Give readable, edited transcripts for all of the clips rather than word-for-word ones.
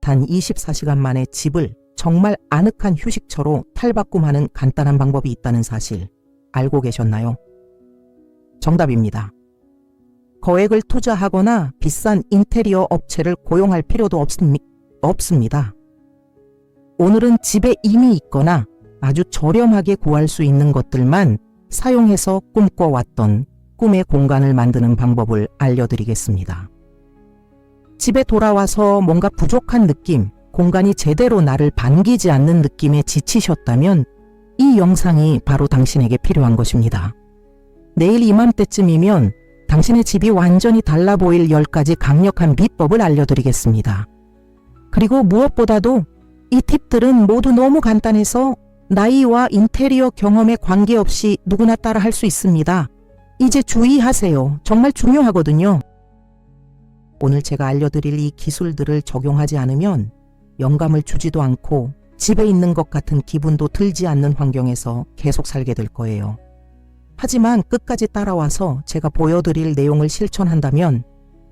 단 24시간 만에 집을 정말 아늑한 휴식처로 탈바꿈하는 간단한 방법이 있다는 사실 알고 계셨나요? 정답입니다. 거액을 투자하거나 비싼 인테리어 업체를 고용할 필요도 없습니다. 오늘은 집에 이미 있거나 아주 저렴하게 구할 수 있는 것들만 사용해서 꿈꿔왔던 꿈의 공간을 만드는 방법을 알려드리겠습니다. 집에 돌아와서 뭔가 부족한 느낌, 공간이 제대로 나를 반기지 않는 느낌에 지치셨다면 이 영상이 바로 당신에게 필요한 것입니다. 내일 이맘때쯤이면 당신의 집이 완전히 달라 보일 10가지 강력한 비법을 알려드리겠습니다. 그리고 무엇보다도 이 팁들은 모두 너무 간단해서 나이와 인테리어 경험에 관계없이 누구나 따라 할 수 있습니다. 이제 주의하세요. 정말 중요하거든요. 오늘 제가 알려드릴 이 기술들을 적용하지 않으면 영감을 주지도 않고 집에 있는 것 같은 기분도 들지 않는 환경에서 계속 살게 될 거예요. 하지만 끝까지 따라와서 제가 보여드릴 내용을 실천한다면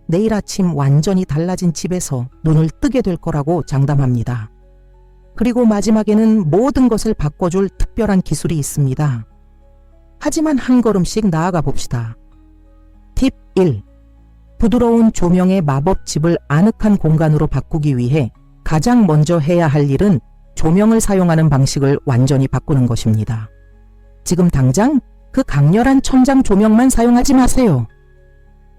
내일 아침 완전히 달라진 집에서 눈을 뜨게 될 거라고 장담합니다. 그리고 마지막에는 모든 것을 바꿔줄 특별한 기술이 있습니다. 하지만 한 걸음씩 나아가 봅시다. 팁 1. 부드러운 조명의 마법집을 아늑한 공간으로 바꾸기 위해 가장 먼저 해야 할 일은 조명을 사용하는 방식을 완전히 바꾸는 것입니다. 지금 당장 그 강렬한 천장 조명만 사용하지 마세요.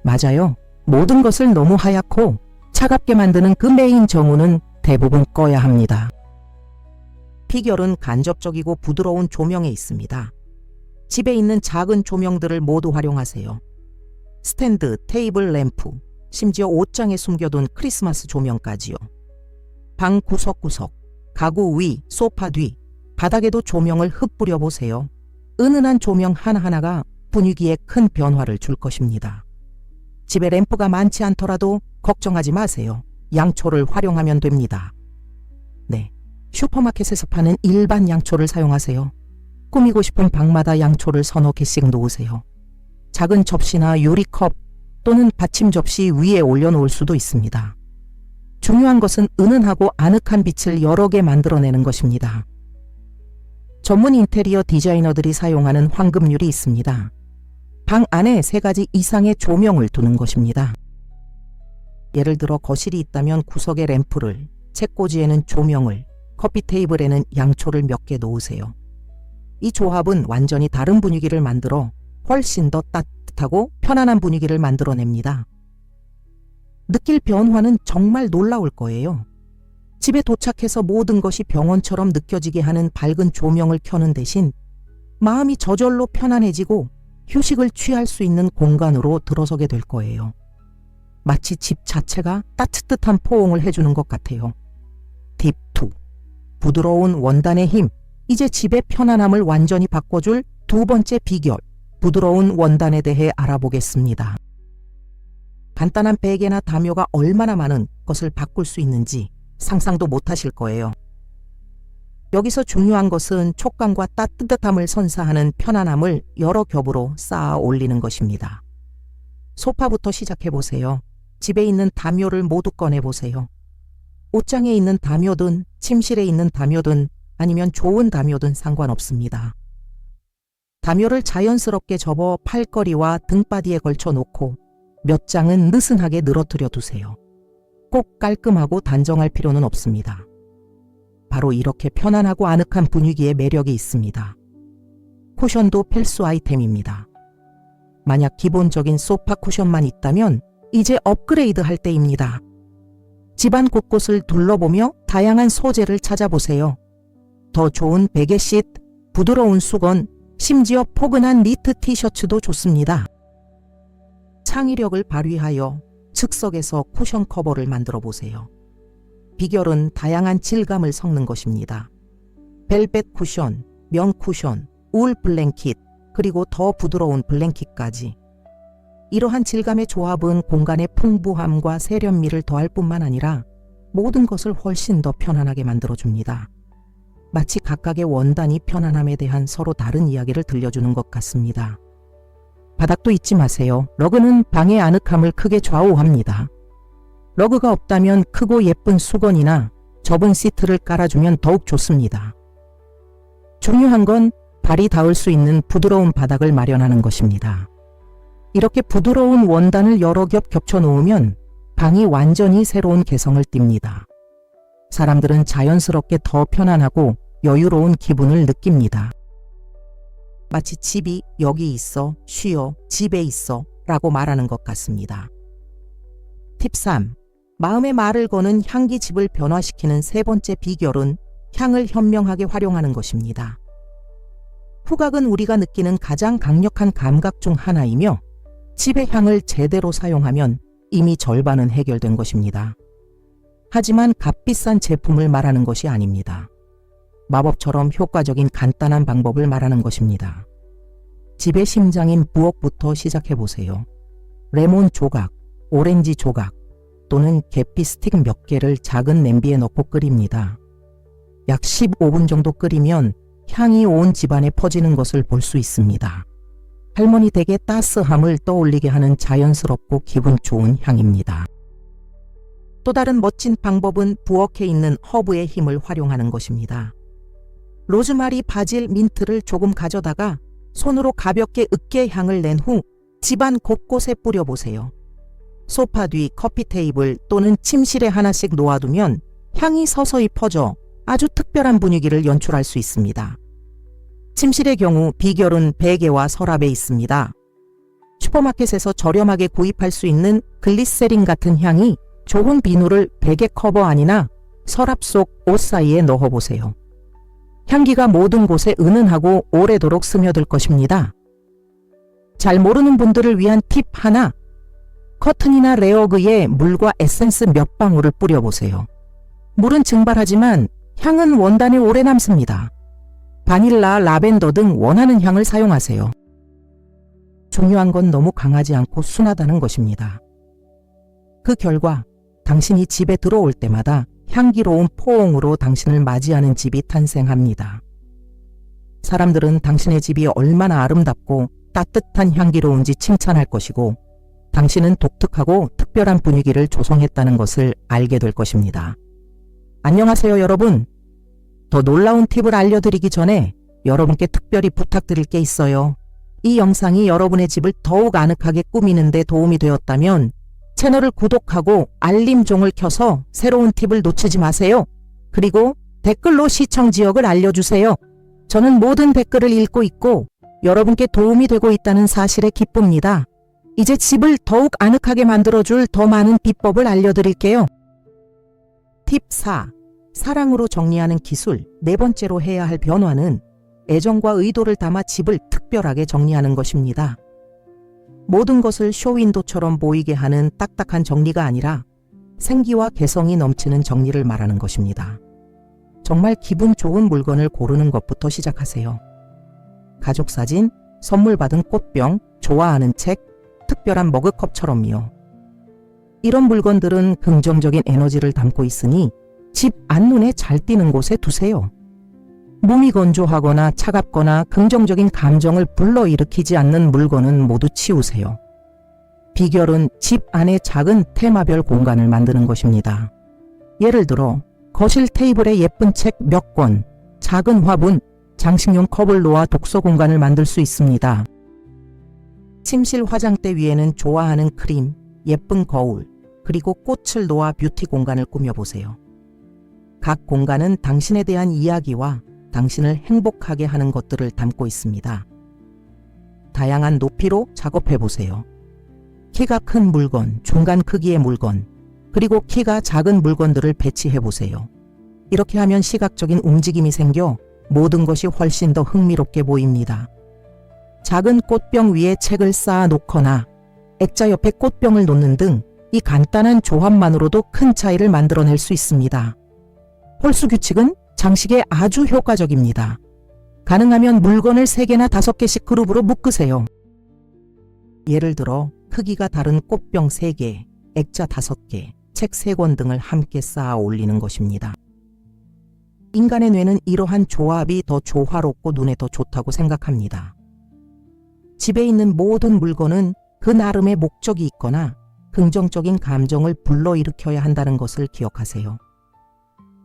맞아요. 모든 것을 너무 하얗고 차갑게 만드는 그 메인 전구는 대부분 꺼야 합니다. 비결은 간접적이고 부드러운 조명에 있습니다. 집에 있는 작은 조명들을 모두 활용하세요. 스탠드, 테이블 램프, 심지어 옷장에 숨겨둔 크리스마스 조명까지요. 방 구석구석, 가구 위, 소파 뒤, 바닥에도 조명을 흩뿌려 보세요. 은은한 조명 하나하나가 분위기에 큰 변화를 줄 것입니다. 집에 램프가 많지 않더라도 걱정하지 마세요. 양초를 활용하면 됩니다. 네, 슈퍼마켓에서 파는 일반 양초를 사용하세요. 꾸미고 싶은 방마다 양초를 서너 개씩 놓으세요. 작은 접시나 유리컵 또는 받침 접시 위에 올려놓을 수도 있습니다. 중요한 것은 은은하고 아늑한 빛을 여러 개 만들어내는 것입니다. 전문 인테리어 디자이너들이 사용하는 황금률이 있습니다. 방 안에 3가지 이상의 조명을 두는 것입니다. 예를 들어 거실이 있다면 구석에 램프를, 책꽂이에는 조명을, 커피 테이블에는 양초를 몇 개 놓으세요. 이 조합은 완전히 다른 분위기를 만들어 훨씬 더 따뜻하고 편안한 분위기를 만들어냅니다. 느낄 변화는 정말 놀라울 거예요. 집에 도착해서 모든 것이 병원처럼 느껴지게 하는 밝은 조명을 켜는 대신 마음이 저절로 편안해지고 휴식을 취할 수 있는 공간으로 들어서게 될 거예요. 마치 집 자체가 따뜻한 포옹을 해주는 것 같아요. 팁 2. 부드러운 원단의 힘. 이제 집의 편안함을 완전히 바꿔줄 2번째 비결, 부드러운 원단에 대해 알아보겠습니다. 간단한 베개나 담요가 얼마나 많은 것을 바꿀 수 있는지 상상도 못하실 거예요. 여기서 중요한 것은 촉감과 따뜻함을 선사하는 편안함을 여러 겹으로 쌓아 올리는 것입니다. 소파부터 시작해보세요. 집에 있는 담요를 모두 꺼내보세요. 옷장에 있는 담요든 침실에 있는 담요든 아니면 좋은 담요든 상관없습니다. 담요를 자연스럽게 접어 팔걸이와 등바디에 걸쳐 놓고 몇 장은 느슨하게 늘어뜨려 두세요. 꼭 깔끔하고 단정할 필요는 없습니다. 바로 이렇게 편안하고 아늑한 분위기에 매력이 있습니다. 쿠션도 필수 아이템입니다. 만약 기본적인 소파 쿠션만 있다면 이제 업그레이드 할 때입니다. 집안 곳곳을 둘러보며 다양한 소재를 찾아보세요. 더 좋은 베개 시트, 부드러운 수건, 심지어 포근한 니트 티셔츠도 좋습니다. 창의력을 발휘하여 즉석에서 쿠션 커버를 만들어 보세요. 비결은 다양한 질감을 섞는 것입니다. 벨벳 쿠션, 면 쿠션, 울 블랭킷, 그리고 더 부드러운 블랭킷까지. 이러한 질감의 조합은 공간의 풍부함과 세련미를 더할 뿐만 아니라 모든 것을 훨씬 더 편안하게 만들어줍니다. 마치 각각의 원단이 편안함에 대한 서로 다른 이야기를 들려주는 것 같습니다. 바닥도 잊지 마세요. 러그는 방의 아늑함을 크게 좌우합니다. 러그가 없다면 크고 예쁜 수건이나 접은 시트를 깔아주면 더욱 좋습니다. 중요한 건 발이 닿을 수 있는 부드러운 바닥을 마련하는 것입니다. 이렇게 부드러운 원단을 여러 겹 겹쳐 놓으면 방이 완전히 새로운 개성을 띱니다. 사람들은 자연스럽게 더 편안하고 여유로운 기분을 느낍니다. 마치 집이 여기 있어, 쉬어, 집에 있어 라고 말하는 것 같습니다. 팁 3. 마음의 말을 거는 향기집을 변화시키는 세 번째 비결은 향을 현명하게 활용하는 것입니다. 후각은 우리가 느끼는 가장 강력한 감각 중 하나이며 집의 향을 제대로 사용하면 이미 절반은 해결된 것입니다. 하지만 값비싼 제품을 말하는 것이 아닙니다. 마법처럼 효과적인 간단한 방법을 말하는 것입니다. 집의 심장인 부엌부터 시작해보세요. 레몬 조각, 오렌지 조각 또는 계피 스틱 몇 개를 작은 냄비에 넣고 끓입니다. 약 15분 정도 끓이면 향이 온 집안에 퍼지는 것을 볼 수 있습니다. 할머니 댁의 따스함을 떠올리게 하는 자연스럽고 기분 좋은 향입니다. 또 다른 멋진 방법은 부엌에 있는 허브의 힘을 활용하는 것입니다. 로즈마리, 바질, 민트를 조금 가져다가 손으로 가볍게 으깨 향을 낸 후 집안 곳곳에 뿌려보세요. 소파 뒤, 커피 테이블 또는 침실에 하나씩 놓아두면 향이 서서히 퍼져 아주 특별한 분위기를 연출할 수 있습니다. 침실의 경우 비결은 베개와 서랍에 있습니다. 슈퍼마켓에서 저렴하게 구입할 수 있는 글리세린 같은 향이 좋은 비누를 베개 커버 안이나 서랍 속 옷 사이에 넣어보세요. 향기가 모든 곳에 은은하고 오래도록 스며들 것입니다. 잘 모르는 분들을 위한 팁 하나, 커튼이나 레어그에 물과 에센스 몇 방울을 뿌려보세요. 물은 증발하지만 향은 원단에 오래 남습니다. 바닐라, 라벤더 등 원하는 향을 사용하세요. 중요한 건 너무 강하지 않고 순하다는 것입니다. 그 결과 당신이 집에 들어올 때마다 향기로운 포옹으로 당신을 맞이하는 집이 탄생합니다. 사람들은 당신의 집이 얼마나 아름답고 따뜻한 향기로운지 칭찬할 것이고 당신은 독특하고 특별한 분위기를 조성했다는 것을 알게 될 것입니다. 안녕하세요 여러분. 더 놀라운 팁을 알려드리기 전에 여러분께 특별히 부탁드릴 게 있어요. 이 영상이 여러분의 집을 더욱 아늑하게 꾸미는 데 도움이 되었다면 채널을 구독하고 알림종을 켜서 새로운 팁을 놓치지 마세요. 그리고 댓글로 시청 지역을 알려주세요. 저는 모든 댓글을 읽고 있고 여러분께 도움이 되고 있다는 사실에 기쁩니다. 이제 집을 더욱 아늑하게 만들어줄 더 많은 비법을 알려드릴게요. 팁 4. 사랑으로 정리하는 기술. 네 번째로 해야 할 변화는 애정과 의도를 담아 집을 특별하게 정리하는 것입니다. 모든 것을 쇼윈도처럼 보이게 하는 딱딱한 정리가 아니라 생기와 개성이 넘치는 정리를 말하는 것입니다. 정말 기분 좋은 물건을 고르는 것부터 시작하세요. 가족 사진, 선물 받은 꽃병, 좋아하는 책, 특별한 머그컵처럼요. 이런 물건들은 긍정적인 에너지를 담고 있으니 집 앞눈에 잘 띄는 곳에 두세요. 몸이 건조하거나 차갑거나 긍정적인 감정을 불러일으키지 않는 물건은 모두 치우세요. 비결은 집 안에 작은 테마별 공간을 만드는 것입니다. 예를 들어 거실 테이블에 예쁜 책 몇 권, 작은 화분, 장식용 컵을 놓아 독서 공간을 만들 수 있습니다. 침실 화장대 위에는 좋아하는 크림, 예쁜 거울, 그리고 꽃을 놓아 뷰티 공간을 꾸며보세요. 각 공간은 당신에 대한 이야기와 당신을 행복하게 하는 것들을 담고 있습니다. 다양한 높이로 작업해보세요. 키가 큰 물건, 중간 크기의 물건, 그리고 키가 작은 물건들을 배치해보세요. 이렇게 하면 시각적인 움직임이 생겨 모든 것이 훨씬 더 흥미롭게 보입니다. 작은 꽃병 위에 책을 쌓아 놓거나 액자 옆에 꽃병을 놓는 등 이 간단한 조합만으로도 큰 차이를 만들어낼 수 있습니다. 홀수 규칙은 장식에 아주 효과적입니다. 가능하면 물건을 3개나 5개씩 그룹으로 묶으세요. 예를 들어 크기가 다른 꽃병 3개, 액자 5개, 책 3권 등을 함께 쌓아 올리는 것입니다. 인간의 뇌는 이러한 조합이 더 조화롭고 눈에 더 좋다고 생각합니다. 집에 있는 모든 물건은 그 나름의 목적이 있거나 긍정적인 감정을 불러일으켜야 한다는 것을 기억하세요.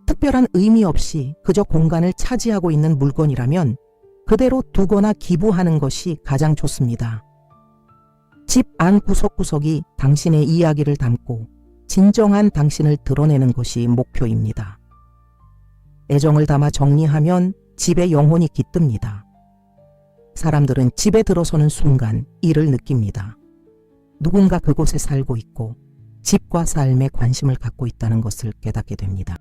특별한 의미 없이 그저 공간을 차지하고 있는 물건이라면 그대로 두거나 기부하는 것이 가장 좋습니다. 집 안 구석구석이 당신의 이야기를 담고 진정한 당신을 드러내는 것이 목표입니다. 애정을 담아 정리하면 집의 영혼이 깃듭니다. 사람들은 집에 들어서는 순간 이를 느낍니다. 누군가 그곳에 살고 있고 집과 삶에 관심을 갖고 있다는 것을 깨닫게 됩니다.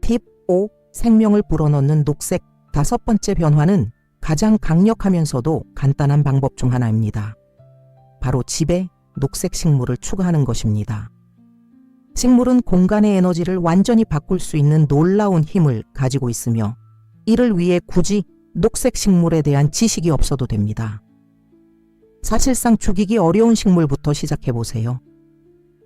팁 5. 생명을 불어넣는 녹색. 5번째 변화는 가장 강력하면서도 간단한 방법 중 하나입니다. 바로 집에 녹색 식물을 추가하는 것입니다. 식물은 공간의 에너지를 완전히 바꿀 수 있는 놀라운 힘을 가지고 있으며 이를 위해 굳이 녹색 식물에 대한 지식이 없어도 됩니다. 사실상 죽이기 어려운 식물부터 시작해 보세요.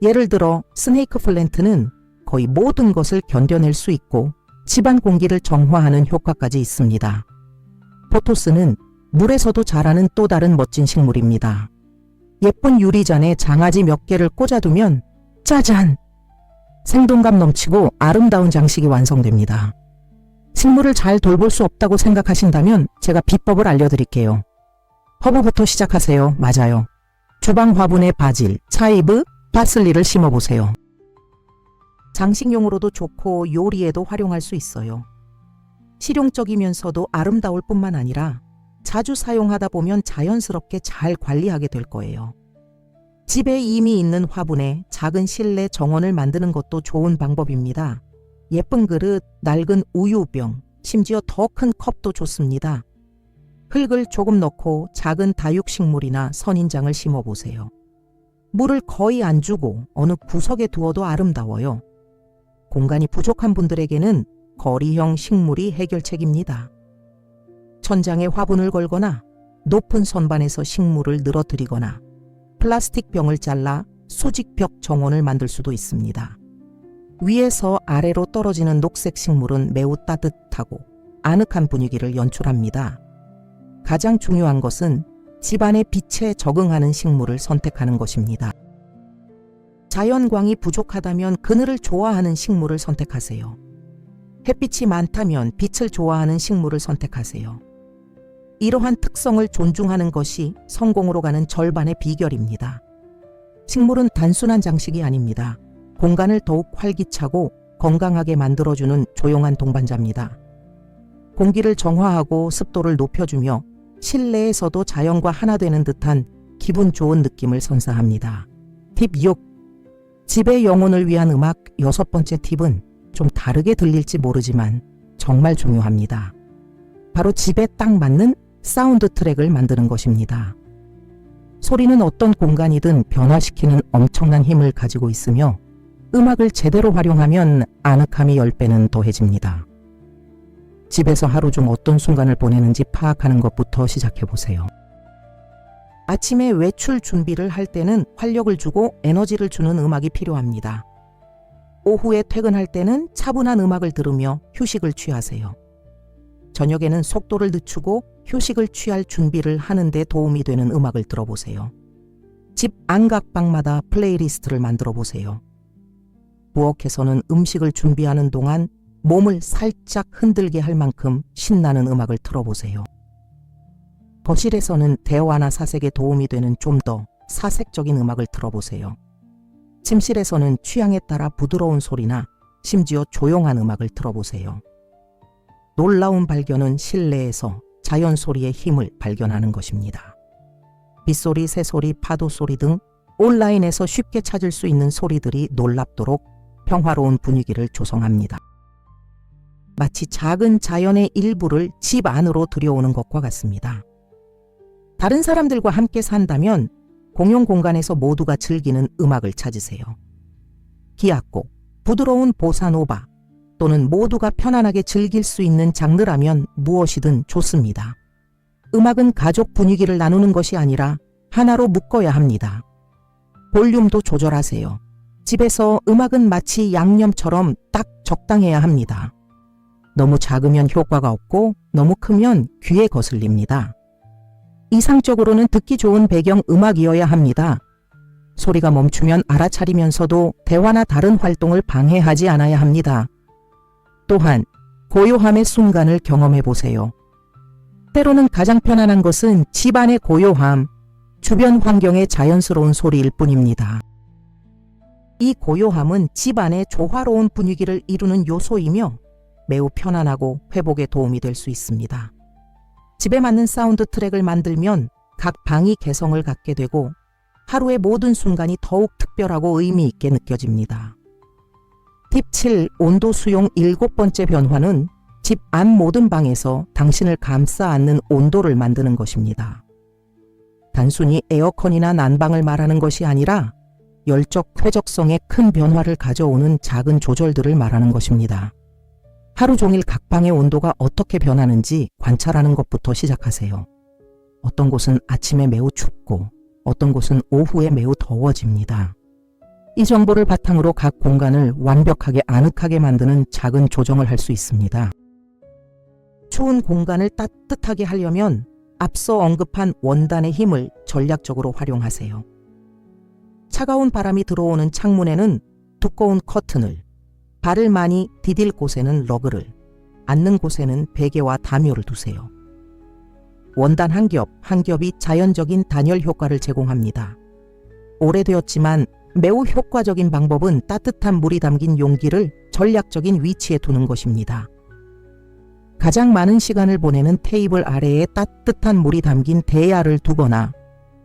예를 들어 스네이크 플랜트는 거의 모든 것을 견뎌낼 수 있고 집안 공기를 정화하는 효과까지 있습니다. 포토스는 물에서도 자라는 또 다른 멋진 식물입니다. 예쁜 유리잔에 장아지 몇 개를 꽂아두면 짜잔! 생동감 넘치고 아름다운 장식이 완성됩니다. 식물을 잘 돌볼 수 없다고 생각하신다면 제가 비법을 알려드릴게요. 허브부터 시작하세요. 맞아요. 주방 화분에 바질, 차이브, 파슬리를 심어보세요. 장식용으로도 좋고 요리에도 활용할 수 있어요. 실용적이면서도 아름다울 뿐만 아니라 자주 사용하다 보면 자연스럽게 잘 관리하게 될 거예요. 집에 이미 있는 화분에 작은 실내 정원을 만드는 것도 좋은 방법입니다. 예쁜 그릇, 낡은 우유병, 심지어 더 큰 컵도 좋습니다. 흙을 조금 넣고 작은 다육식물이나 선인장을 심어보세요. 물을 거의 안 주고 어느 구석에 두어도 아름다워요. 공간이 부족한 분들에게는 거리형 식물이 해결책입니다. 천장에 화분을 걸거나 높은 선반에서 식물을 늘어뜨리거나 플라스틱 병을 잘라 수직벽 정원을 만들 수도 있습니다. 위에서 아래로 떨어지는 녹색 식물은 매우 따뜻하고 아늑한 분위기를 연출합니다. 가장 중요한 것은 집안의 빛에 적응하는 식물을 선택하는 것입니다. 자연광이 부족하다면 그늘을 좋아하는 식물을 선택하세요. 햇빛이 많다면 빛을 좋아하는 식물을 선택하세요. 이러한 특성을 존중하는 것이 성공으로 가는 절반의 비결입니다. 식물은 단순한 장식이 아닙니다. 공간을 더욱 활기차고 건강하게 만들어주는 조용한 동반자입니다. 공기를 정화하고 습도를 높여주며 실내에서도 자연과 하나 되는 듯한 기분 좋은 느낌을 선사합니다. 팁 6. 집의 영혼을 위한 음악. 6번째 팁은 좀 다르게 들릴지 모르지만 정말 중요합니다. 바로 집에 딱 맞는 사운드 트랙을 만드는 것입니다. 소리는 어떤 공간이든 변화시키는 엄청난 힘을 가지고 있으며 음악을 제대로 활용하면 아늑함이 10배는 더해집니다. 집에서 하루 중 어떤 순간을 보내는지 파악하는 것부터 시작해보세요. 아침에 외출 준비를 할 때는 활력을 주고 에너지를 주는 음악이 필요합니다. 오후에 퇴근할 때는 차분한 음악을 들으며 휴식을 취하세요. 저녁에는 속도를 늦추고 휴식을 취할 준비를 하는 데 도움이 되는 음악을 들어보세요. 집 안각방마다 플레이리스트를 만들어 보세요. 부엌에서는 음식을 준비하는 동안 몸을 살짝 흔들게 할 만큼 신나는 음악을 틀어보세요. 거실에서는 대화나 사색에 도움이 되는 좀 더 사색적인 음악을 틀어보세요. 침실에서는 취향에 따라 부드러운 소리나 심지어 조용한 음악을 틀어보세요. 놀라운 발견은 실내에서 자연 소리의 힘을 발견하는 것입니다. 빗소리, 새소리, 파도소리 등 온라인에서 쉽게 찾을 수 있는 소리들이 놀랍도록 평화로운 분위기를 조성합니다. 마치 작은 자연의 일부를 집 안으로 들여오는 것과 같습니다. 다른 사람들과 함께 산다면 공용 공간에서 모두가 즐기는 음악을 찾으세요. 기악곡, 부드러운 보사노바 또는 모두가 편안하게 즐길 수 있는 장르라면 무엇이든 좋습니다. 음악은 가족 분위기를 나누는 것이 아니라 하나로 묶어야 합니다. 볼륨도 조절하세요. 집에서 음악은 마치 양념처럼 딱 적당해야 합니다. 너무 작으면 효과가 없고 너무 크면 귀에 거슬립니다. 이상적으로는 듣기 좋은 배경 음악이어야 합니다. 소리가 멈추면 알아차리면서도 대화나 다른 활동을 방해하지 않아야 합니다. 또한 고요함의 순간을 경험해 보세요. 때로는 가장 편안한 것은 집안의 고요함, 주변 환경의 자연스러운 소리일 뿐입니다. 이 고요함은 집안의 조화로운 분위기를 이루는 요소이며 매우 편안하고 회복에 도움이 될 수 있습니다. 집에 맞는 사운드 트랙을 만들면 각 방이 개성을 갖게 되고 하루의 모든 순간이 더욱 특별하고 의미 있게 느껴집니다. 팁 7. 온도 수용 7번째 변화는 집 안 모든 방에서 당신을 감싸 안는 온도를 만드는 것입니다. 단순히 에어컨이나 난방을 말하는 것이 아니라 열적 쾌적성에 큰 변화를 가져오는 작은 조절들을 말하는 것입니다. 하루 종일 각 방의 온도가 어떻게 변하는지 관찰하는 것부터 시작하세요. 어떤 곳은 아침에 매우 춥고 어떤 곳은 오후에 매우 더워집니다. 이 정보를 바탕으로 각 공간을 완벽하게 아늑하게 만드는 작은 조정을 할 수 있습니다. 추운 공간을 따뜻하게 하려면 앞서 언급한 원단의 힘을 전략적으로 활용하세요. 차가운 바람이 들어오는 창문에는 두꺼운 커튼을, 발을 많이 디딜 곳에는 러그를, 앉는 곳에는 베개와 담요를 두세요. 원단 한 겹이 자연적인 단열 효과를 제공합니다. 오래되었지만 매우 효과적인 방법은 따뜻한 물이 담긴 용기를 전략적인 위치에 두는 것입니다. 가장 많은 시간을 보내는 테이블 아래에 따뜻한 물이 담긴 대야를 두거나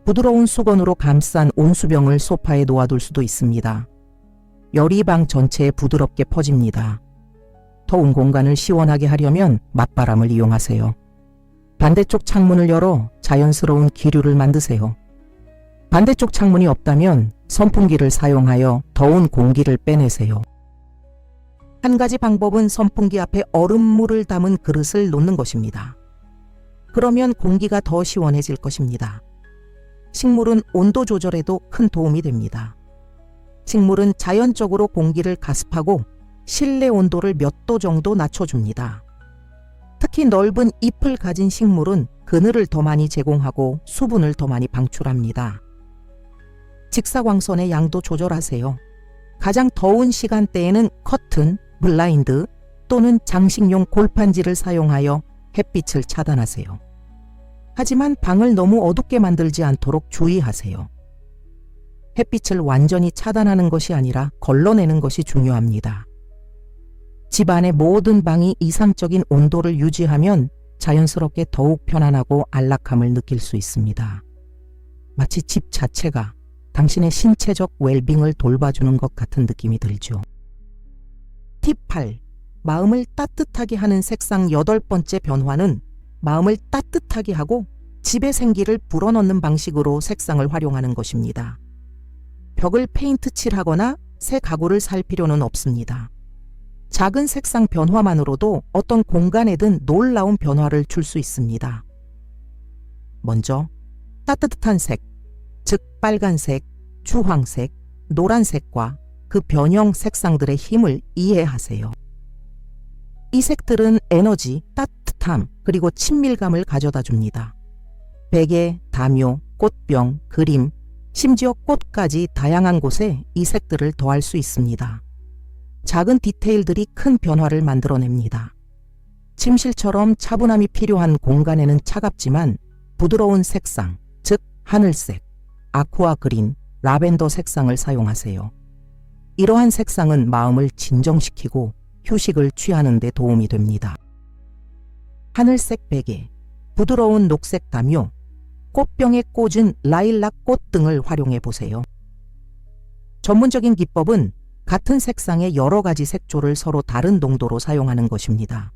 부드러운 수건으로 감싼 온수병을 소파에 놓아둘 수도 있습니다. 열이 방 전체에 부드럽게 퍼집니다. 더운 공간을 시원하게 하려면 맞바람을 이용하세요. 반대쪽 창문을 열어 자연스러운 기류를 만드세요. 반대쪽 창문이 없다면 선풍기를 사용하여 더운 공기를 빼내세요. 한 가지 방법은 선풍기 앞에 얼음물을 담은 그릇을 놓는 것입니다. 그러면 공기가 더 시원해질 것입니다. 식물은 온도 조절에도 큰 도움이 됩니다. 식물은 자연적으로 공기를 가습하고 실내 온도를 몇 도 정도 낮춰줍니다. 특히 넓은 잎을 가진 식물은 그늘을 더 많이 제공하고 수분을 더 많이 방출합니다. 직사광선의 양도 조절하세요. 가장 더운 시간대에는 커튼, 블라인드 또는 장식용 골판지를 사용하여 햇빛을 차단하세요. 하지만 방을 너무 어둡게 만들지 않도록 주의하세요. 햇빛을 완전히 차단하는 것이 아니라 걸러내는 것이 중요합니다. 집안의 모든 방이 이상적인 온도를 유지하면 자연스럽게 더욱 편안하고 안락함을 느낄 수 있습니다. 마치 집 자체가 당신의 신체적 웰빙을 돌봐주는 것 같은 느낌이 들죠. 팁 8. 마음을 따뜻하게 하는 색상 8번째 변화는 마음을 따뜻하게 하고 집의 생기를 불어넣는 방식으로 색상을 활용하는 것입니다. 벽을 페인트 칠하거나 새 가구를 살 필요는 없습니다. 작은 색상 변화만으로도 어떤 공간에든 놀라운 변화를 줄 수 있습니다. 먼저 따뜻한 색, 즉 빨간색, 주황색, 노란색과 그 변형 색상들의 힘을 이해하세요. 이 색들은 에너지, 따뜻함, 그리고 친밀감을 가져다 줍니다. 베개, 담요, 꽃병, 그림, 심지어 꽃까지 다양한 곳에 이 색들을 더할 수 있습니다. 작은 디테일들이 큰 변화를 만들어냅니다. 침실처럼 차분함이 필요한 공간에는 차갑지만 부드러운 색상, 즉 하늘색, 아쿠아 그린, 라벤더 색상을 사용하세요. 이러한 색상은 마음을 진정시키고 휴식을 취하는 데 도움이 됩니다. 하늘색 베개, 부드러운 녹색 담요, 꽃병에 꽂은 라일락 꽃 등을 활용해 보세요. 전문적인 기법은 같은 색상의 여러 가지 색조를 서로 다른 농도로 사용하는 것입니다.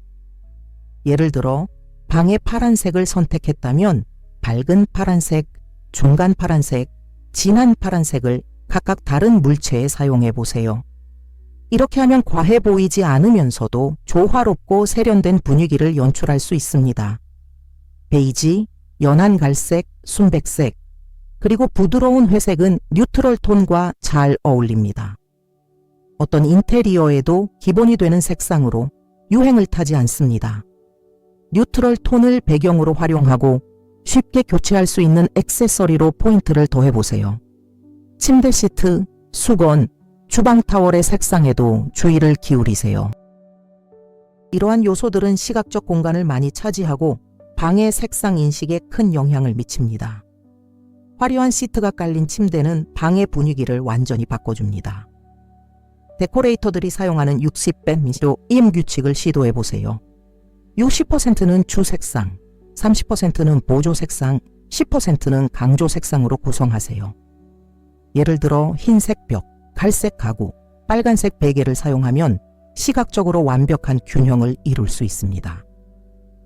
예를 들어 방의 파란색을 선택했다면 밝은 파란색, 중간 파란색, 진한 파란색을 각각 다른 물체에 사용해 보세요. 이렇게 하면 과해 보이지 않으면서도 조화롭고 세련된 분위기를 연출할 수 있습니다. 베이지, 연한 갈색, 순백색, 그리고 부드러운 회색은 뉴트럴 톤과 잘 어울립니다. 어떤 인테리어에도 기본이 되는 색상으로 유행을 타지 않습니다. 뉴트럴 톤을 배경으로 활용하고 쉽게 교체할 수 있는 액세서리로 포인트를 더해보세요. 침대 시트, 수건, 주방 타월의 색상에도 주의를 기울이세요. 이러한 요소들은 시각적 공간을 많이 차지하고 방의 색상 인식에 큰 영향을 미칩니다. 화려한 시트가 깔린 침대는 방의 분위기를 완전히 바꿔줍니다. 데코레이터들이 사용하는 60밴 임 규칙을 시도해보세요. 60%는 주 색상, 30%는 보조 색상, 10%는 강조 색상으로 구성하세요. 예를 들어 흰색 벽, 갈색 가구, 빨간색 베개를 사용하면 시각적으로 완벽한 균형을 이룰 수 있습니다.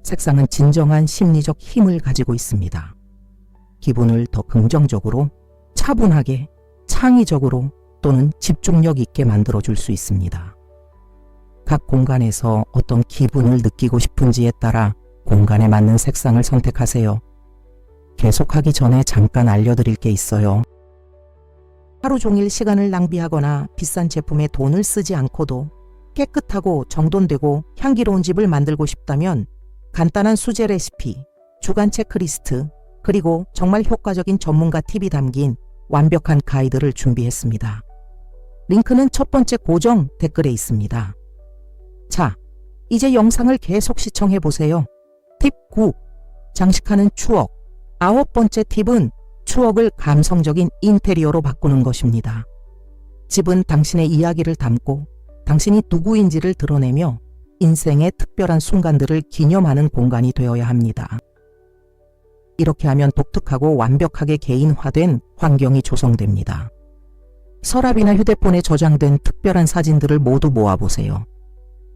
색상은 진정한 심리적 힘을 가지고 있습니다. 기분을 더 긍정적으로, 차분하게, 창의적으로 또는 집중력 있게 만들어줄 수 있습니다. 각 공간에서 어떤 기분을 느끼고 싶은지에 따라 공간에 맞는 색상을 선택하세요. 계속하기 전에 잠깐 알려드릴 게 있어요. 하루 종일 시간을 낭비하거나 비싼 제품에 돈을 쓰지 않고도 깨끗하고 정돈되고 향기로운 집을 만들고 싶다면 간단한 수제 레시피, 주간 체크리스트, 그리고 정말 효과적인 전문가 팁이 담긴 완벽한 가이드를 준비했습니다. 링크는 첫 번째 고정 댓글에 있습니다. 자, 이제 영상을 계속 시청해보세요. 팁 9. 장식하는 추억. 9번째 팁은 추억을 감성적인 인테리어로 바꾸는 것입니다. 집은 당신의 이야기를 담고 당신이 누구인지를 드러내며 인생의 특별한 순간들을 기념하는 공간이 되어야 합니다. 이렇게 하면 독특하고 완벽하게 개인화된 환경이 조성됩니다. 서랍이나 휴대폰에 저장된 특별한 사진들을 모두 모아보세요.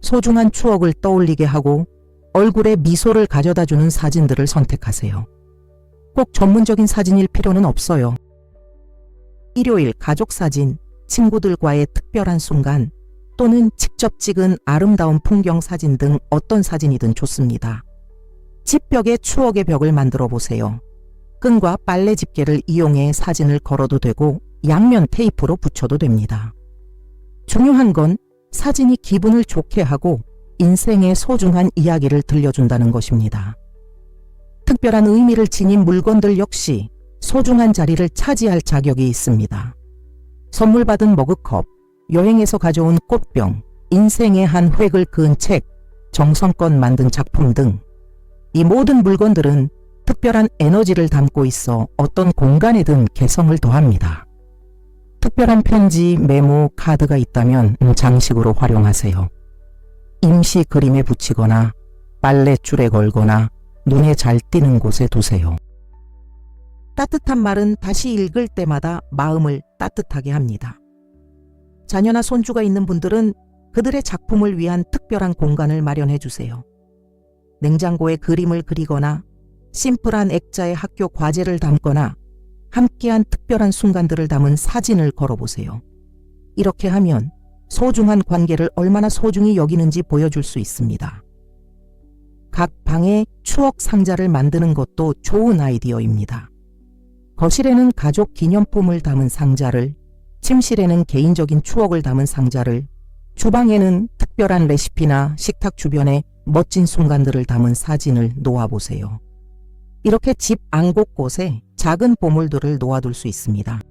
소중한 추억을 떠올리게 하고 얼굴에 미소를 가져다주는 사진들을 선택하세요. 꼭 전문적인 사진일 필요는 없어요. 일요일 가족 사진, 친구들과의 특별한 순간, 또는 직접 찍은 아름다운 풍경 사진 등 어떤 사진이든 좋습니다. 집벽에 추억의 벽을 만들어 보세요. 끈과 빨래 집게를 이용해 사진을 걸어도 되고 양면 테이프로 붙여도 됩니다. 중요한 건 사진이 기분을 좋게 하고 인생의 소중한 이야기를 들려준다는 것입니다. 특별한 의미를 지닌 물건들 역시 소중한 자리를 차지할 자격이 있습니다. 선물 받은 머그컵, 여행에서 가져온 꽃병, 인생의 한 획을 그은 책, 정성껏 만든 작품 등 이 모든 물건들은 특별한 에너지를 담고 있어 어떤 공간에든 개성을 더합니다. 특별한 편지, 메모, 카드가 있다면 장식으로 활용하세요. 임시 그림에 붙이거나 빨랫줄에 걸거나 눈에 잘 띄는 곳에 두세요. 따뜻한 말은 다시 읽을 때마다 마음을 따뜻하게 합니다. 자녀나 손주가 있는 분들은 그들의 작품을 위한 특별한 공간을 마련해 주세요. 냉장고에 그림을 그리거나 심플한 액자에 학교 과제를 담거나 함께한 특별한 순간들을 담은 사진을 걸어보세요. 이렇게 하면 소중한 관계를 얼마나 소중히 여기는지 보여줄 수 있습니다. 각 방에 추억 상자를 만드는 것도 좋은 아이디어입니다. 거실에는 가족 기념품을 담은 상자를, 침실에는 개인적인 추억을 담은 상자를, 주방에는 특별한 레시피나 식탁 주변에 멋진 순간들을 담은 사진을 놓아보세요. 이렇게 집 안 곳곳에 작은 보물들을 놓아둘 수 있습니다.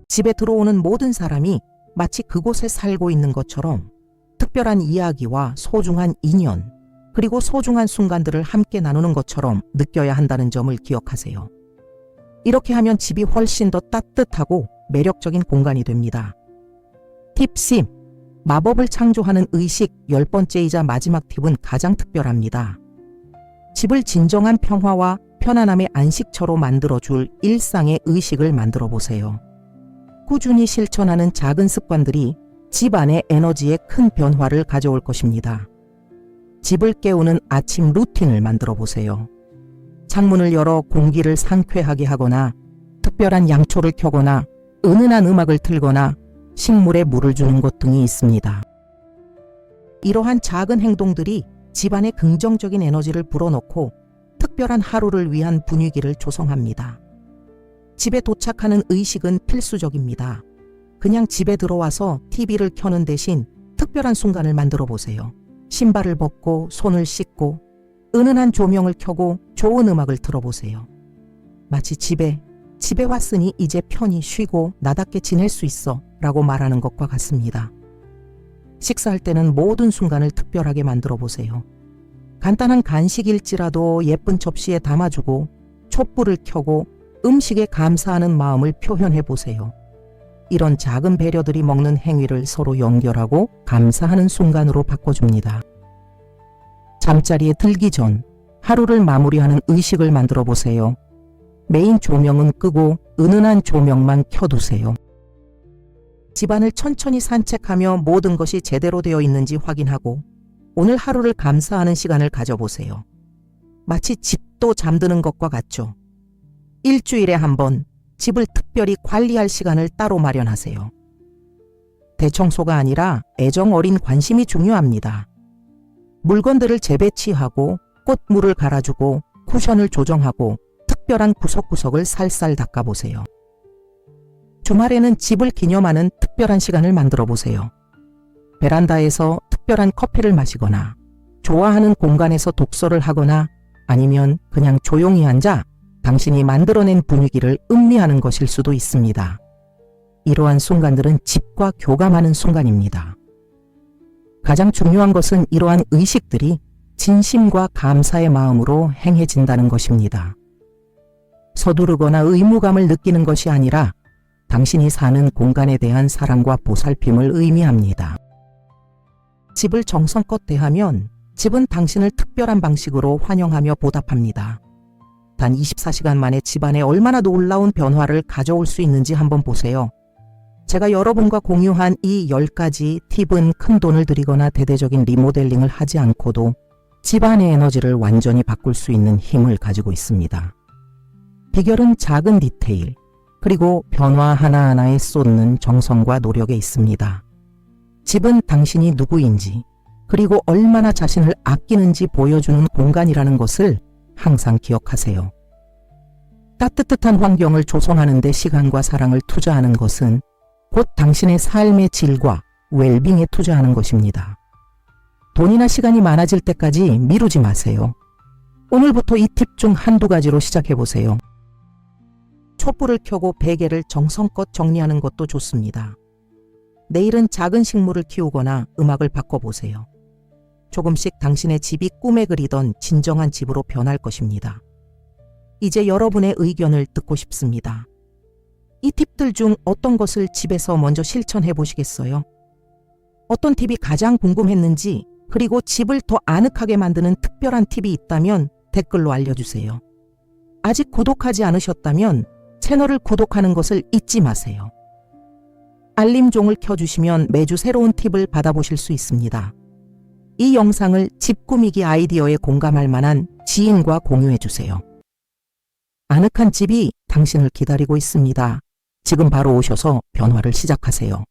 집에 들어오는 모든 사람이 마치 그곳에 살고 있는 것처럼 특별한 이야기와 소중한 인연, 그리고 소중한 순간들을 함께 나누는 것처럼 느껴야 한다는 점을 기억하세요. 이렇게 하면 집이 훨씬 더 따뜻하고 매력적인 공간이 됩니다. 팁 10. 마법을 창조하는 의식 10번째이자 마지막 팁은 가장 특별합니다. 집을 진정한 평화와 편안함의 안식처로 만들어줄 일상의 의식을 만들어 보세요. 꾸준히 실천하는 작은 습관들이 집 안의 에너지에 큰 변화를 가져올 것입니다. 집을 깨우는 아침 루틴을 만들어 보세요. 창문을 열어 공기를 상쾌하게 하거나 특별한 양초를 켜거나 은은한 음악을 틀거나 식물에 물을 주는 것 등이 있습니다. 이러한 작은 행동들이 집안에 긍정적인 에너지를 불어넣고 특별한 하루를 위한 분위기를 조성합니다. 집에 도착하는 의식은 필수적입니다. 그냥 집에 들어와서 TV를 켜는 대신 특별한 순간을 만들어 보세요. 신발을 벗고 손을 씻고 은은한 조명을 켜고 좋은 음악을 들어보세요. 마치 집에 집에 왔으니 이제 편히 쉬고 나답게 지낼 수 있어 라고 말하는 것과 같습니다. 식사할 때는 모든 순간을 특별하게 만들어 보세요. 간단한 간식일지라도 예쁜 접시에 담아주고 촛불을 켜고 음식에 감사하는 마음을 표현해 보세요. 이런 작은 배려들이 먹는 행위를 서로 연결하고 감사하는 순간으로 바꿔줍니다. 잠자리에 들기 전 하루를 마무리하는 의식을 만들어 보세요. 메인 조명은 끄고 은은한 조명만 켜두세요. 집안을 천천히 산책하며 모든 것이 제대로 되어 있는지 확인하고 오늘 하루를 감사하는 시간을 가져보세요. 마치 집도 잠드는 것과 같죠. 일주일에 한 번 집을 특별히 관리할 시간을 따로 마련하세요. 대청소가 아니라 애정 어린 관심이 중요합니다. 물건들을 재배치하고 꽃물을 갈아주고 쿠션을 조정하고 특별한 구석구석을 살살 닦아보세요. 주말에는 집을 기념하는 특별한 시간을 만들어 보세요. 베란다에서 특별한 커피를 마시거나 좋아하는 공간에서 독서를 하거나 아니면 그냥 조용히 앉아 당신이 만들어낸 분위기를 음미하는 것일 수도 있습니다. 이러한 순간들은 집과 교감하는 순간입니다. 가장 중요한 것은 이러한 의식들이 진심과 감사의 마음으로 행해진다는 것입니다. 서두르거나 의무감을 느끼는 것이 아니라 당신이 사는 공간에 대한 사랑과 보살핌을 의미합니다. 집을 정성껏 대하면 집은 당신을 특별한 방식으로 환영하며 보답합니다. 단 24시간 만에 집안에 얼마나 놀라운 변화를 가져올 수 있는지 한번 보세요. 제가 여러분과 공유한 이 10가지 팁은 큰 돈을 들이거나 대대적인 리모델링을 하지 않고도 집안의 에너지를 완전히 바꿀 수 있는 힘을 가지고 있습니다. 비결은 작은 디테일, 그리고 변화 하나하나에 쏟는 정성과 노력에 있습니다. 집은 당신이 누구인지, 그리고 얼마나 자신을 아끼는지 보여주는 공간이라는 것을 항상 기억하세요. 따뜻한 환경을 조성하는 데 시간과 사랑을 투자하는 것은 곧 당신의 삶의 질과 웰빙에 투자하는 것입니다. 돈이나 시간이 많아질 때까지 미루지 마세요. 오늘부터 이 팁 중 한두 가지로 시작해보세요. 촛불을 켜고 베개를 정성껏 정리하는 것도 좋습니다. 내일은 작은 식물을 키우거나 음악을 바꿔보세요. 조금씩 당신의 집이 꿈에 그리던 진정한 집으로 변할 것입니다. 이제 여러분의 의견을 듣고 싶습니다. 이 팁들 중 어떤 것을 집에서 먼저 실천해 보시겠어요? 어떤 팁이 가장 궁금했는지, 그리고 집을 더 아늑하게 만드는 특별한 팁이 있다면 댓글로 알려주세요. 아직 구독하지 않으셨다면 채널을 구독하는 것을 잊지 마세요. 알림종을 켜주시면 매주 새로운 팁을 받아보실 수 있습니다. 이 영상을 집 꾸미기 아이디어에 공감할 만한 지인과 공유해주세요. 아늑한 집이 당신을 기다리고 있습니다. 지금 바로 오셔서 변화를 시작하세요.